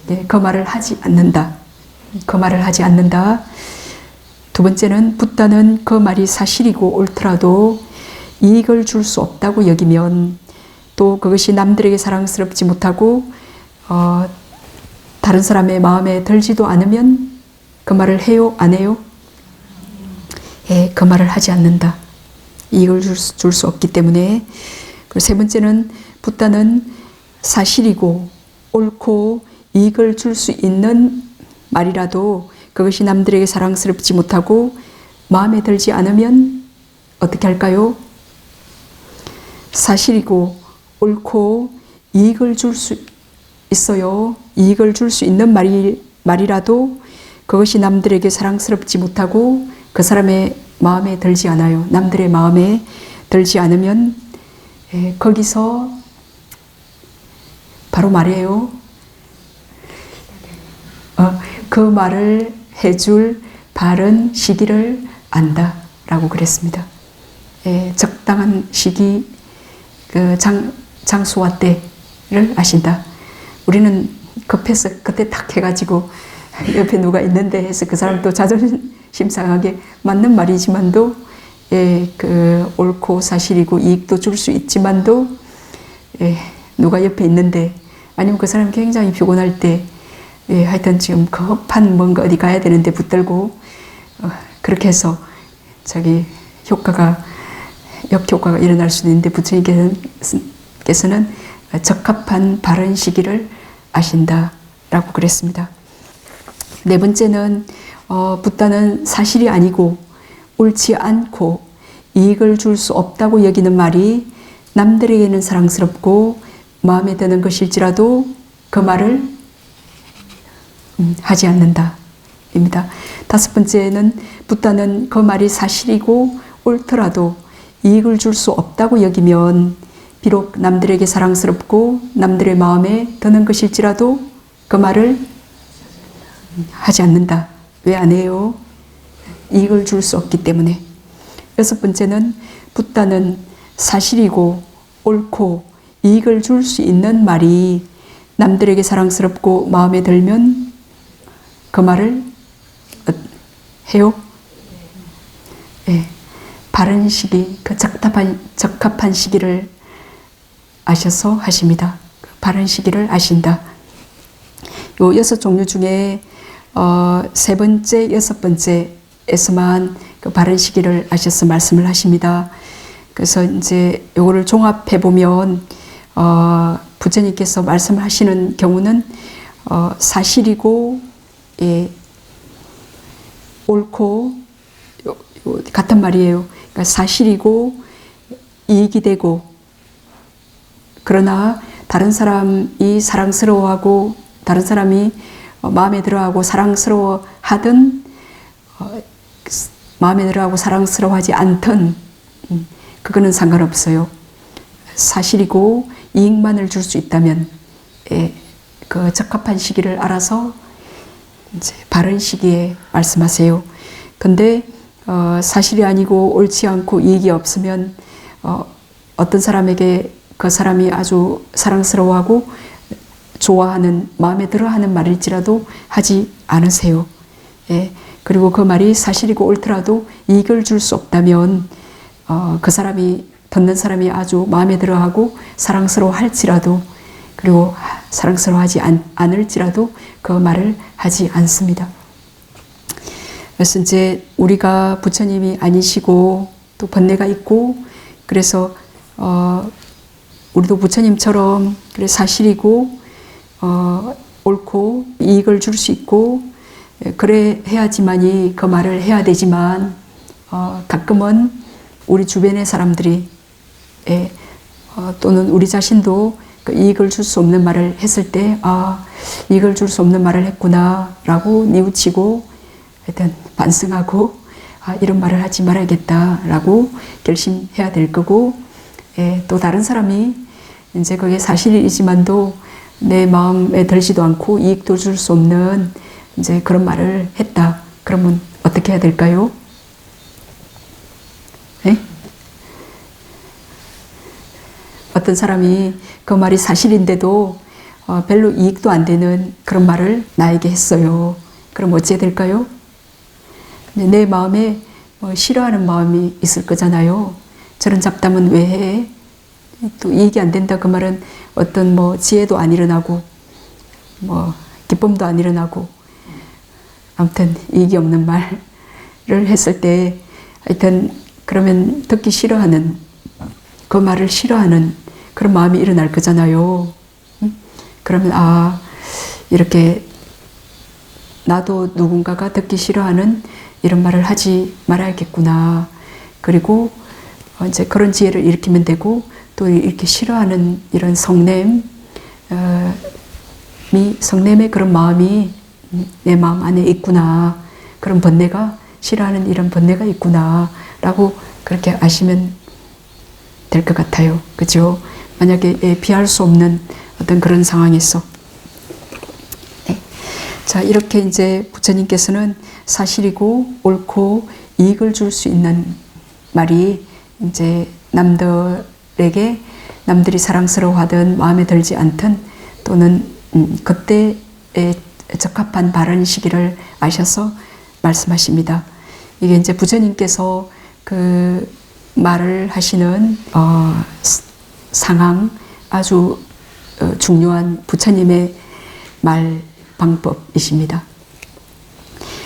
A: 네, 그 말을 하지 않는다. 그 말을 하지 않는다. 두 번째는 붓다는 그 말이 사실이고 옳더라도 이익을 줄 수 없다고 여기면 또 그것이 남들에게 사랑스럽지 못하고 다른 사람의 마음에 들지도 않으면 그 말을 해요? 안 해요? 예, 그 말을 하지 않는다. 이익을 줄 수 없기 때문에. 그리고 세 번째는 붓다는 사실이고 옳고 이익을 줄 수 있는 말이라도 그것이 남들에게 사랑스럽지 못하고 마음에 들지 않으면 어떻게 할까요? 사실이고 옳고 이익을 줄 수 있어요. 이익을 줄 수 있는 말이라도 그것이 남들에게 사랑스럽지 못하고 그 사람의 마음에 들지 않아요. 남들의 마음에 들지 않으면 거기서 바로 말이에요. 그 말을 해줄 바른 시기를 안다 라고 그랬습니다. 적당한 시기, 장소와 때를 아신다. 우리는 급해서 그때 딱 해가지고 옆에 누가 있는데 해서 그 사람 또 자존심 상하게 맞는 말이지만도 그 옳고 사실이고 이익도 줄 수 있지만도 누가 옆에 있는데 아니면 그 사람이 굉장히 피곤할 때 하여튼 지금 급한 뭔가 어디 가야 되는데 붙들고 그렇게 해서 자기 역효과가 일어날 수도 있는데 부처님께서는 적합한 바른 시기를 아신다 라고 그랬습니다. 네 번째는 붓다는 사실이 아니고 옳지 않고 이익을 줄 수 없다고 여기는 말이 남들에게는 사랑스럽고 마음에 드는 것일지라도 그 말을 하지 않는다 입니다. 다섯 번째는 붓다는 그 말이 사실이고 옳더라도 이익을 줄 수 없다고 여기면 비록 남들에게 사랑스럽고 남들의 마음에 드는 것일지라도 그 말을 하지 않는다. 왜 안 해요? 이익을 줄 수 없기 때문에. 여섯 번째는 붓다는 사실이고 옳고 이익을 줄 수 있는 말이 남들에게 사랑스럽고 마음에 들면 그 말을 해요? 바른 시기, 그 적합한 시기를 아셔서 하십니다. 바른 시기를 아신다. 요 6종류 중에 세 번째, 여섯 번째에서만 그 바른 시기를 아셔서 말씀을 하십니다. 그래서 이제 요거를 종합해 보면 부처님께서 말씀을 하시는 경우는 사실이고 옳고 같은 말이에요. 그러니까 사실이고 이익이 되고 그러나 다른 사람이 사랑스러워하고 다른 사람이 마음에 들어하고 사랑스러워하든 마음에 들어하고 사랑스러워하지 않든 그거는 상관없어요. 사실이고 이익만을 줄 수 있다면 그 적합한 시기를 알아서 이제 바른 시기에 말씀하세요. 근데 사실이 아니고 옳지 않고 이익이 없으면 어떤 사람에게 그 사람이 아주 사랑스러워하고 좋아하는 마음에 들어하는 말일지라도 하지 않으세요. 그리고 그 말이 사실이고 옳더라도 이익을 줄 수 없다면 그 사람이 듣는 사람이 아주 마음에 들어하고 사랑스러워할지라도 그리고 사랑스러워하지 않을지라도 그 말을 하지 않습니다. 그래서 이제 우리가 부처님이 아니시고 또 번뇌가 있고 그래서 우리도 부처님처럼 그래 사실이고 옳고 이익을 줄 수 있고 그래 해야지만이 그 말을 해야 되지만 가끔은 우리 주변의 사람들이 또는 우리 자신도 그 이익을 줄 수 없는 말을 했을 때 이익을 줄 수 없는 말을 했구나 라고 뉘우치고 하여튼 반성하고 이런 말을 하지 말아야겠다 라고 결심해야 될 거고 또 다른 사람이 이제 그게 사실이지만도 내 마음에 들지도 않고 이익도 줄 수 없는 이제 그런 말을 했다. 그러면 어떻게 해야 될까요? 어떤 사람이 그 말이 사실인데도 별로 이익도 안 되는 그런 말을 나에게 했어요. 그럼 어찌해야 될까요? 내 마음에 싫어하는 마음이 있을 거잖아요. 저런 잡담은 왜 해? 또 이익이 안 된다 그 말은 어떤 지혜도 안 일어나고 기쁨도 안 일어나고 아무튼 이익이 없는 말을 했을 때 하여튼 그러면 듣기 싫어하는 그 말을 싫어하는 그런 마음이 일어날 거잖아요. 그러면 이렇게 나도 누군가가 듣기 싫어하는 이런 말을 하지 말아야겠구나. 그리고 이제 그런 지혜를 일으키면 되고 또 이렇게 싫어하는 이런 성냄의 그런 마음이 내 마음 안에 있구나. 그런 번뇌가 싫어하는 이런 번뇌가 있구나 라고 그렇게 아시면 될 것 같아요. 그죠? 만약에 피할 수 없는 어떤 그런 상황에서 네. 자, 이렇게 이제 부처님께서는 사실이고 옳고 이익을 줄 수 있는 말이 이제 남들에게 남들이 사랑스러워하든 마음에 들지 않든 또는 그때에 적합한 발언 시기를 아셔서 말씀하십니다. 이게 이제 부처님께서 그 말을 하시는 상황 아주 중요한 부처님의 말 방법이십니다.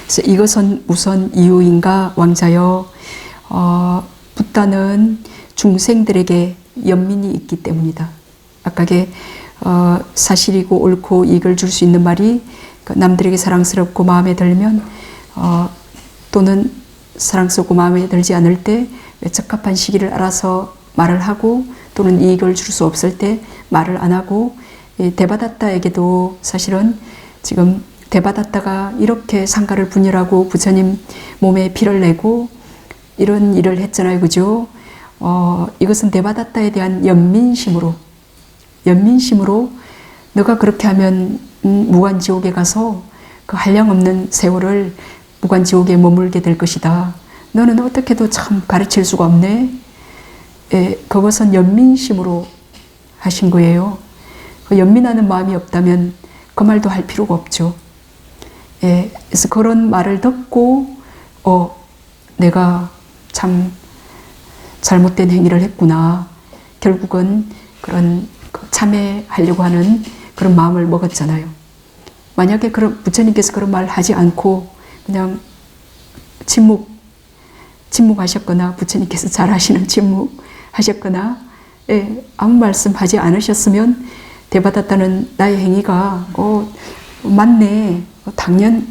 A: 그래서 이것은 무슨 이유인가 왕자여 붓다는 중생들에게 연민이 있기 때문이다. 아까게 사실이고 옳고 이익을 줄 수 있는 말이 남들에게 사랑스럽고 마음에 들면 또는 사랑스럽고 마음에 들지 않을 때 적합한 시기를 알아서 말을 하고 또는 이익을 줄 수 없을 때 말을 안 하고 대바다타에게도 사실은 지금 대바다타가 이렇게 상가를 분열하고 부처님 몸에 피를 내고 이런 일을 했잖아요. 그죠? 이것은 대바다타에 대한 연민심으로 너가 그렇게 하면 무간지옥에 가서 그 한량없는 세월을 무간지옥에 머물게 될 것이다. 너는 어떻게도 참 가르칠 수가 없네. 그것은 연민심으로 하신 거예요. 그 연민하는 마음이 없다면 그 말도 할 필요가 없죠. 그래서 그런 말을 듣고 내가 참 잘못된 행위를 했구나. 결국은 그런 참회하려고 하는 그런 마음을 먹었잖아요. 만약에 부처님께서 그런 말 하지 않고 그냥 침묵하셨거나 부처님께서 잘하시는 침묵하셨거나 아무 말씀 하지 않으셨으면 대바다타는 나의 행위가 맞네. 당연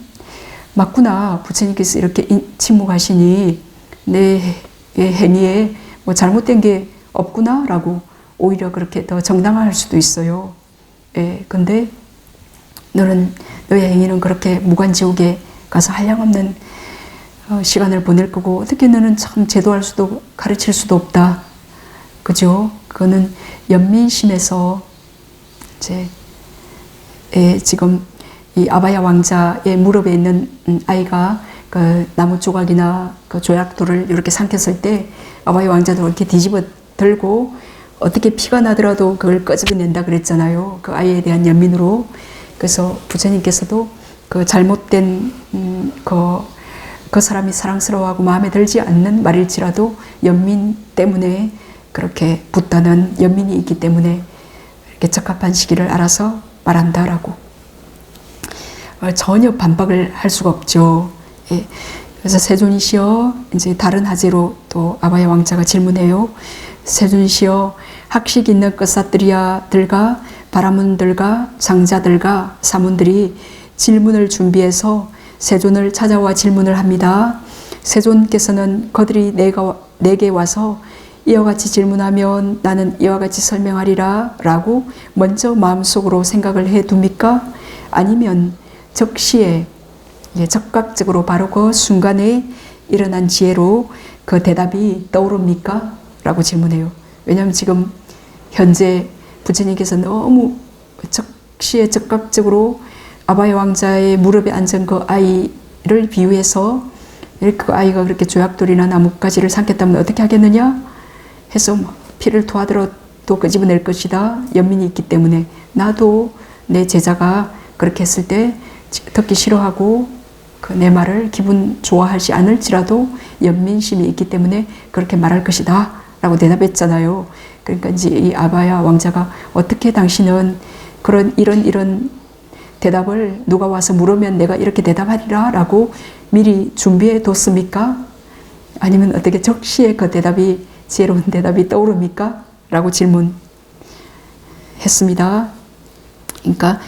A: 맞구나. 부처님께서 이렇게 침묵하시니 내 행위에 잘못된 게 없구나 라고 오히려 그렇게 더 정당화할 수도 있어요. 근데 너의 행위는 그렇게 무간지옥에 가서 한량없는 시간을 보낼 거고 어떻게 너는 참 제도할 수도 가르칠 수도 없다. 그죠? 그거는 연민심에서 지금 이 아바야 왕자의 무릎에 있는 아이가 그 나무 조각이나 그 조약돌을 이렇게 삼켰을 때 아바야 왕자도 이렇게 뒤집어 들고 어떻게 피가 나더라도 그걸 끄집어낸다 그랬잖아요. 그 아이에 대한 연민으로. 그래서 부처님께서도 그 잘못된 그 사람이 사랑스러워하고 마음에 들지 않는 말일지라도 연민 때문에 그렇게 붓다는 연민이 있기 때문에 이렇게 적합한 시기를 알아서 말한다라고. 전혀 반박을 할 수가 없죠. 그래서 세존이시여 이제 다른 하제로 또 아바야 왕자가 질문해요. 세존이시여 학식 있는 끝사들이야들과 바라문들과 장자들과 사문들이 질문을 준비해서 세존을 찾아와 질문을 합니다. 세존께서는 그들이 내게 와서 이와 같이 질문하면 나는 이와 같이 설명하리라 라고 먼저 마음속으로 생각을 해 둡니까? 아니면 적시에 적각적으로 바로 그 순간에 일어난 지혜로 그 대답이 떠오릅니까? 라고 질문해요. 왜냐하면 지금 현재 부처님께서 너무 적시에 적각적으로 아바야 왕자의 무릎에 앉은 그 아이를 비유해서 그 아이가 그렇게 조약돌이나 나뭇가지를 삼켰다면 어떻게 하겠느냐? 해서 피를 토하더라도 끄집어낼 것이다. 연민이 있기 때문에 나도 내 제자가 그렇게 했을 때 듣기 싫어하고 그 내 말을 기분 좋아하지 않을지라도 연민심이 있기 때문에 그렇게 말할 것이다 라고 대답했잖아요. 그러니까 이제 이 아바야 왕자가 어떻게 당신은 이런 대답을 누가 와서 물으면 내가 이렇게 대답하리라 라고 미리 준비해 뒀습니까? 아니면 어떻게 적시에 그 대답이 지혜로운 대답이 떠오릅니까? 라고 질문했습니다. 그러니까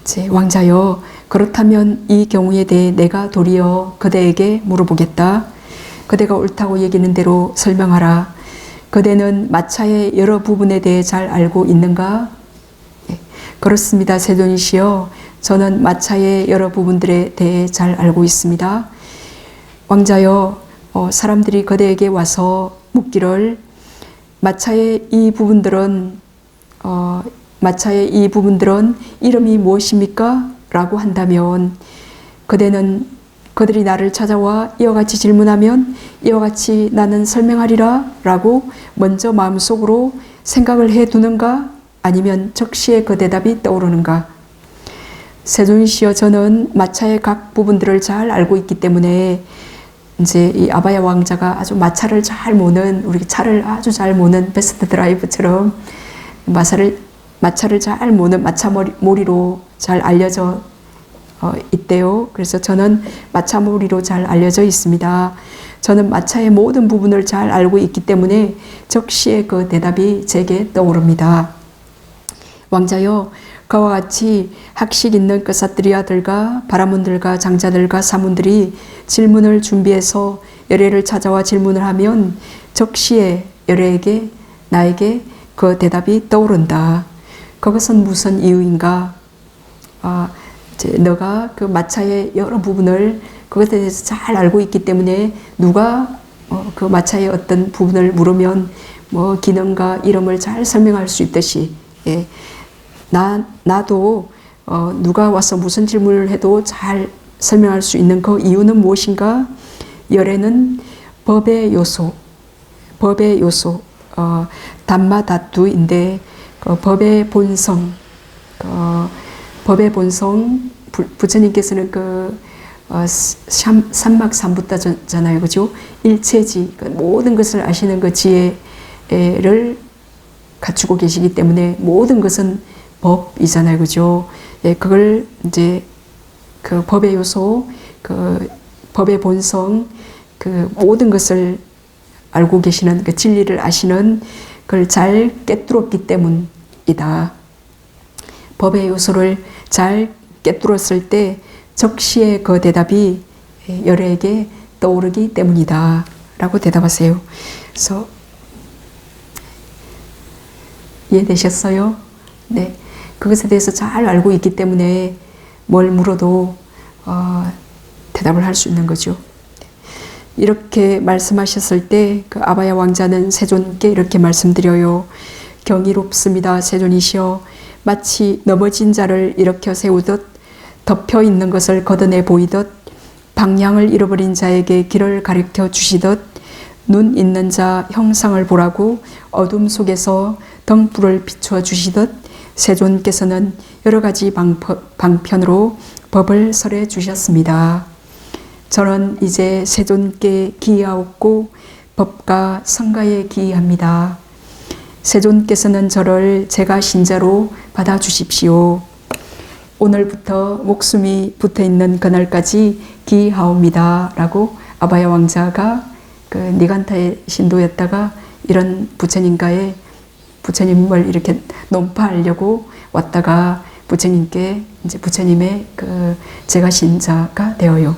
A: 제 왕자여, 그렇다면 이 경우에 대해 내가 도리어 그대에게 물어보겠다. 그대가 옳다고 여기는 대로 설명하라. 그대는 마차의 여러 부분에 대해 잘 알고 있는가? 예, 그렇습니다, 세존이시여. 저는 마차의 여러 부분들에 대해 잘 알고 있습니다. 왕자여, 사람들이 그대에게 와서 묻기를 마차의 이 부분들은 이름이 무엇입니까? 라고 한다면 그들이 나를 찾아와 이와 같이 질문하면 이와 같이 나는 설명하리라 라고 먼저 마음속으로 생각을 해 두는가? 아니면 적시에 그 대답이 떠오르는가? 세존이시여, 저는 마차의 각 부분들을 잘 알고 있기 때문에 이제 이 아바야 왕자가 아주 마차를 잘 모는, 우리 차를 아주 잘 모는 베스트 드라이브처럼 마차를 잘 모는 마차몰이로 잘 알려져 있대요. 그래서 저는 마차몰이로 잘 알려져 있습니다. 저는 마차의 모든 부분을 잘 알고 있기 때문에 적시에 그 대답이 제게 떠오릅니다. 왕자여, 그와 같이 학식 있는 그사뜨리아들과 바라문들과 장자들과 사문들이 질문을 준비해서 여래를 찾아와 질문을 하면 적시에 여래에게 나에게 그 대답이 떠오른다. 그것은 무슨 이유인가? 너가 그 마차의 여러 부분을 그것에 대해서 잘 알고 있기 때문에 누가 그 마차의 어떤 부분을 물으면 뭐 기능과 이름을 잘 설명할 수 있듯이, 예, 나도 누가 와서 무슨 질문을 해도 잘 설명할 수 있는 그 이유는 무엇인가? 열애는 법의 요소, 담마다투인데 법의 본성, 부처님께서는 삼막삼부타잖아요, 그죠? 일체지, 모든 것을 아시는 그 지혜를 갖추고 계시기 때문에 모든 것은 법이잖아요, 그죠? 예, 그걸 이제 그 법의 요소, 그 법의 본성, 그 모든 것을 알고 계시는 그 진리를 아시는 그걸 잘 깨뚫었기 때문이다. 법의 요소를 잘 깨뚫었을 때 적시에 그 대답이 여러에게 떠오르기 때문이다 라고 대답하세요. 그래서 이해되셨어요? 네, 그것에 대해서 잘 알고 있기 때문에 뭘 물어도 대답을 할 수 있는 거죠. 이렇게 말씀하셨을 때 그 아바야 왕자는 세존께 이렇게 말씀드려요. 경이롭습니다, 세존이시여. 마치 넘어진 자를 일으켜 세우듯 덮여 있는 것을 걷어내 보이듯 방향을 잃어버린 자에게 길을 가르쳐 주시듯 눈 있는 자 형상을 보라고 어둠 속에서 등불을 비추어 주시듯 세존께서는 여러 가지 방편으로 법을 설해 주셨습니다. 저는 이제 세존께 기이하옵고 법과 성가에 기이합니다. 세존께서는 저를 제가 신자로 받아주십시오. 오늘부터 목숨이 붙어있는 그날까지 기이하옵니다 라고 아바야 왕자가 그 니간타의 신도였다가 이런 부처님을 이렇게 논파하려고 왔다가 부처님께 이제 부처님의 그 제가 신자가 되어요.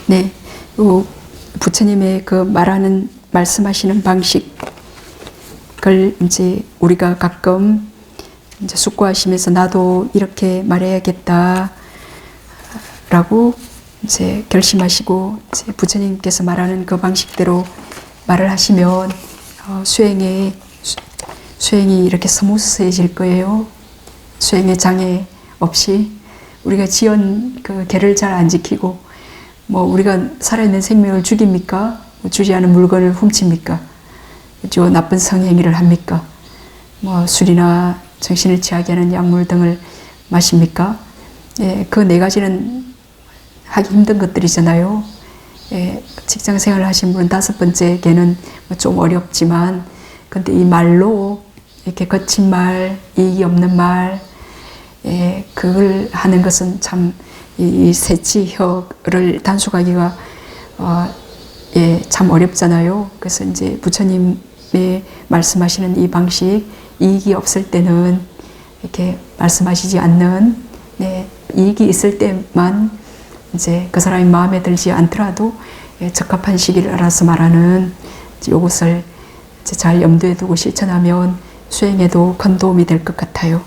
A: 네, 부처님의 그 말씀하시는 방식을 이제 우리가 가끔 이제 숙고하시면서 나도 이렇게 말해야겠다 라고 이제 결심하시고 이제 부처님께서 말하는 그 방식대로 말을 하시면 수행이 이렇게 스무스해질 거예요. 수행에 장애 없이 우리가 지은 그 계를 잘 안 지키고 뭐 우리가 살아있는 생명을 죽입니까? 주지 않은 물건을 훔칩니까? 그죠? 나쁜 성행위를 합니까? 뭐 술이나 정신을 취하게 하는 약물 등을 마십니까? 예, 그 네 가지는 하기 힘든 것들이잖아요. 예, 직장 생활을 하신 분은 다섯 번째 개는 좀 어렵지만, 근데 이 말로 이렇게 거친 말, 이익이 없는 말, 예, 그걸 하는 것은 참 이 세치혀를 단속하기가 예, 참 어렵잖아요. 그래서 이제 부처님이 말씀하시는 이 방식, 이익이 없을 때는 이렇게 말씀하시지 않는, 네, 이익이 있을 때만 이제 그 사람이 마음에 들지 않더라도 예, 적합한 시기를 알아서 말하는 이것을 잘 염두에 두고 실천하면 수행에도 큰 도움이 될 것 같아요.